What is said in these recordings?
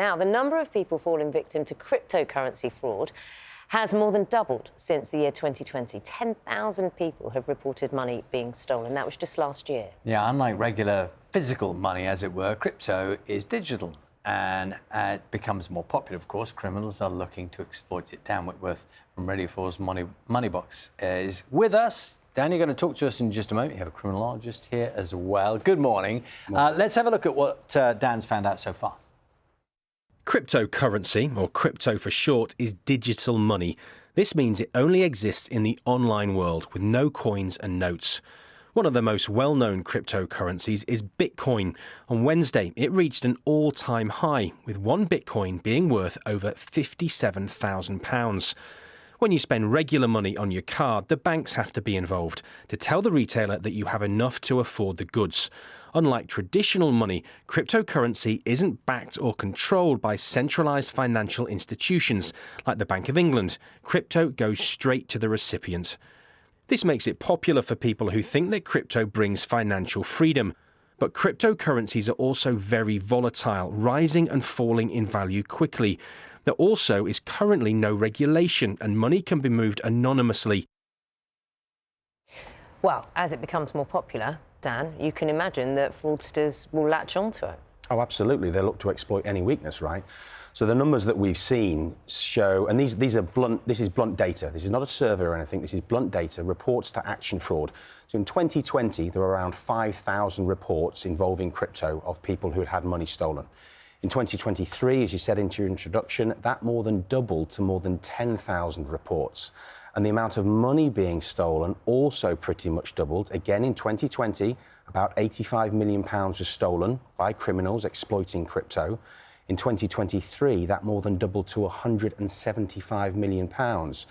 Now, the number of people falling victim to cryptocurrency fraud has more than doubled since the year 2020. 10,000 people have reported money being stolen. That was just last year. Yeah, unlike regular physical money, as it were, crypto is digital. And it becomes more popular, of course. Criminals are looking to exploit it. Dan Whitworth from Radio 4's Money Box is with us. Dan, you're going to talk to us in just a moment. You have a criminologist here as well. Good morning. Let's have a look at what Dan's found out so far. Cryptocurrency, or crypto for short, is digital money. This means it only exists in the online world with no coins and notes. One of the most well-known cryptocurrencies is Bitcoin. On Wednesday, it reached an all-time high, with one Bitcoin being worth over £57,000. When you spend regular money on your card, the banks have to be involved to tell the retailer that you have enough to afford the goods. Unlike traditional money, cryptocurrency isn't backed or controlled by centralised financial institutions like the Bank of England. Crypto goes straight to the recipient. This makes it popular for people who think that crypto brings financial freedom. But cryptocurrencies are also very volatile, rising and falling in value quickly. There also is currently no regulation, and money can be moved anonymously. Well, as it becomes more popular, Dan, you can imagine that fraudsters will latch onto it. Oh, absolutely. They look to exploit any weakness, right? So the numbers that we've seen show, and these are blunt. This is blunt data. This is not a survey or anything. This is blunt data. Reports to action fraud. So in 2020, there were around 5,000 reports involving crypto of people who had had money stolen. In 2023, as you said into your introduction, that more than doubled to more than 10,000 reports. And the amount of money being stolen also pretty much doubled. Again, in 2020, about £85 million was stolen by criminals exploiting crypto. In 2023, that more than doubled to £175 million. But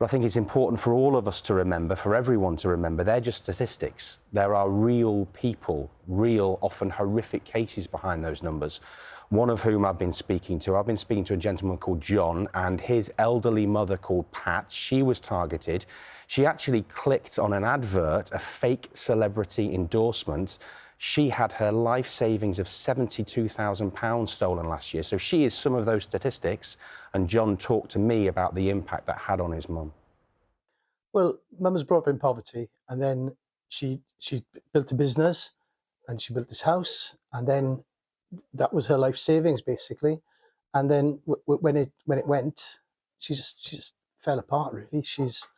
I think it's important for all of us to remember, for everyone to remember, they're just statistics. There are real people, real, often horrific cases behind those numbers. One of whom I've been speaking to a gentleman called John, and his elderly mother called Pat. She was targeted. She actually clicked on an advert, a fake celebrity endorsement. She had her life savings of £72,000 stolen last year. So she is some of those statistics. And John talked to me about the impact that had on his mum. Well, Mum was brought up in poverty, and then she built a business, and she built this house, and then that was her life savings basically. And then when it went, she just fell apart really. She's,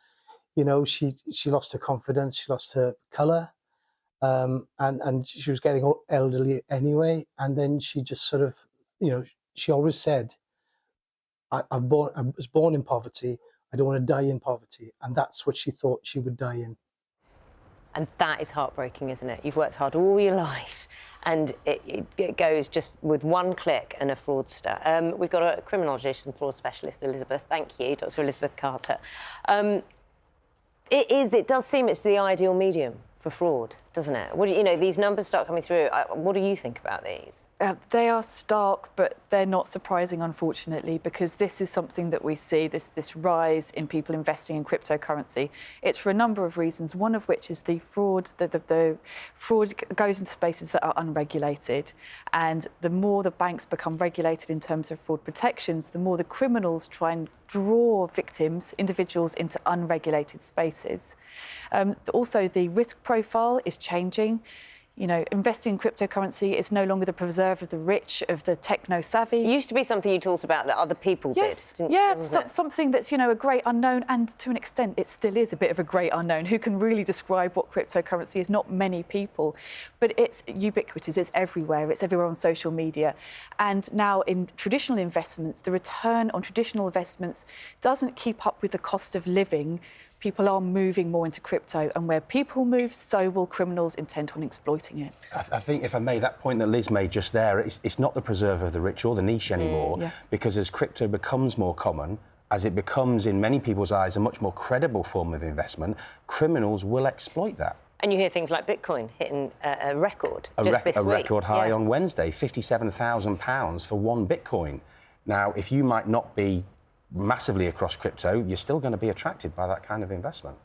you know, she lost her confidence, she lost her colour. And she was getting elderly anyway, and then she just sort of, you know, she always said, I was born in poverty, I don't want to die in poverty, and that's what she thought she would die in. And that is heartbreaking, isn't it? You've worked hard all your life, and it goes just with one click and a fraudster. We've got a criminologist and fraud specialist, Elizabeth. Thank you, Dr. Elizabeth Carter. It does seem it's the ideal medium for fraud, doesn't it? What do you know, these numbers start coming through. What do you think about these? They are stark, but they're not surprising, unfortunately, because this is something that we see, this rise in people investing in cryptocurrency. It's for a number of reasons, one of which is the fraud. The fraud goes into spaces that are unregulated, and the more the banks become regulated in terms of fraud protections, the more the criminals try and draw victims, individuals, into unregulated spaces. Also, the risk profile is changing. You know, investing in cryptocurrency is no longer the preserve of the rich, of the techno-savvy. It used to be something you talked about that other people did, didn't yeah, it? Something that's, you know, a great unknown, and to an extent it still is a bit of a great unknown. Who can really describe what cryptocurrency is? Not many people, but it's ubiquitous, it's everywhere on social media. And now in traditional investments, the return on traditional investments doesn't keep up with the cost of living. People are moving more into crypto, and where people move, so will criminals intent on exploiting it. I think, if I may, that point that Liz made just there, it's not the preserve of the rich or the niche anymore, because as crypto becomes more common, as it becomes, in many people's eyes, a much more credible form of investment, criminals will exploit that. And you hear things like Bitcoin hitting a record just this week. A record high on Wednesday, £57,000 for one Bitcoin. Now, if you might not be massively across crypto, you're still going to be attracted by that kind of investment.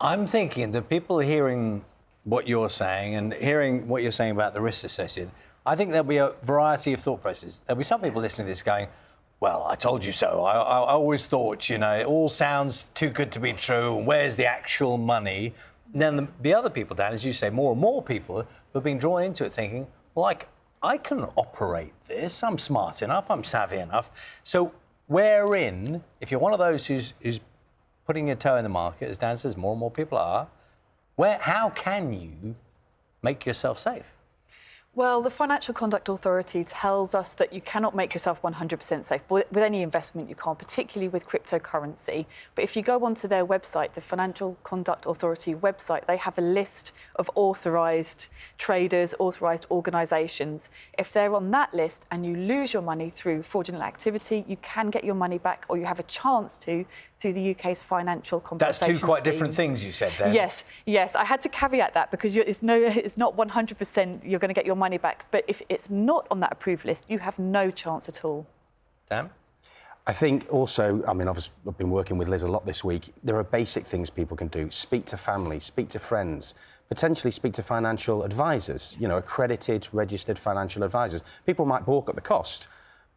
I'm thinking that people hearing what you're saying and hearing what you're saying about the risks associated, I think there'll be a variety of thought processes. There'll be some people listening to this going, well, I told you so. I always thought, you know, it all sounds too good to be true. Where's the actual money? And then the other people, Dan, as you say, more and more people who are being drawn into it thinking, like, I can operate this. I'm smart enough. I'm savvy enough. So wherein, if you're one of those who's putting your toe in the market, as Dan says, more and more people are, how can you make yourself safe? Well, the Financial Conduct Authority tells us that you cannot make yourself 100% safe. With any investment, you can't, particularly with cryptocurrency. But if you go onto their website, the Financial Conduct Authority website, they have a list of authorised traders, authorised organisations. If they're on that list and you lose your money through fraudulent activity, you can get your money back, or you have a chance to, through the UK's financial compensation That's two quite scheme. different things you said there. Yes. I had to caveat that because it's not 100% you're going to get your money back. But if it's not on that approved list, you have no chance at all. Dan? I think also, I mean, obviously, I've been working with Liz a lot this week. There are basic things people can do. Speak to family, speak to friends, potentially speak to financial advisors, you know, accredited, registered financial advisors. People might balk at the cost.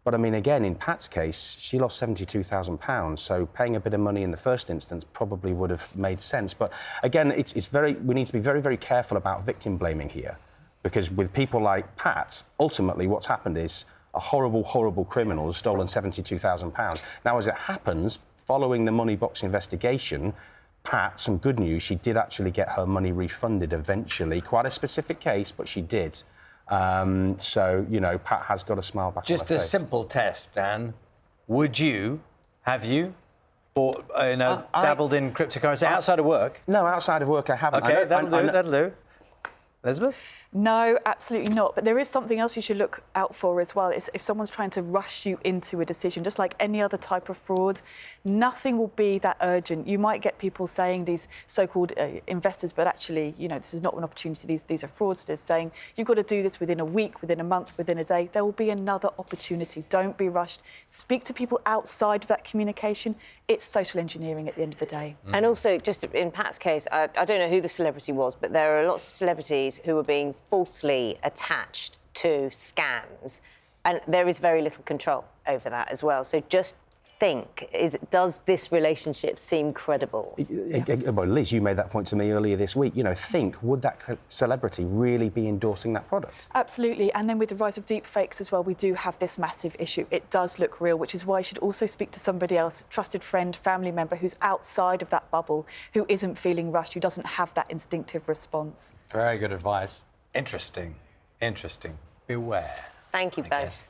But I mean, again, in Pat's case, she lost £72,000, so paying a bit of money in the first instance probably would have made sense. But again, we need to be very, very careful about victim blaming here, because with people like Pat, ultimately what's happened is a horrible, horrible criminal has stolen £72,000. Now, as it happens, following the Money Box investigation, Pat, some good news, she did actually get her money refunded eventually. Quite a specific case, but she did. So, you know, Pat has got a smile back on her face. Just a simple test, Dan. Have you dabbled in cryptocurrency outside of work? No, outside of work I haven't. OK, that'll do. Elizabeth? No, absolutely not. But there is something else you should look out for as well. It's if someone's trying to rush you into a decision, just like any other type of fraud, nothing will be that urgent. You might get people saying, these so-called investors, but actually, you know, this is not an opportunity. These are fraudsters saying, you've got to do this within a week, within a month, within a day. There will be another opportunity. Don't be rushed. Speak to people outside of that communication. It's social engineering at the end of the day. And also, just in Pat's case, I don't know who the celebrity was, but there are lots of celebrities who are being falsely attached to scams, and there is very little control over that as well. So just think, does this relationship seem credible? Well, Liz, you made that point to me earlier this week. You know, think, would that celebrity really be endorsing that product? Absolutely. And then with the rise of deep fakes as well, we do have this massive issue. It does look real, which is why you should also speak to somebody else, trusted friend, family member, who's outside of that bubble, who isn't feeling rushed, who doesn't have that instinctive response. Very good advice. Interesting. Beware. Thank you both. Guess.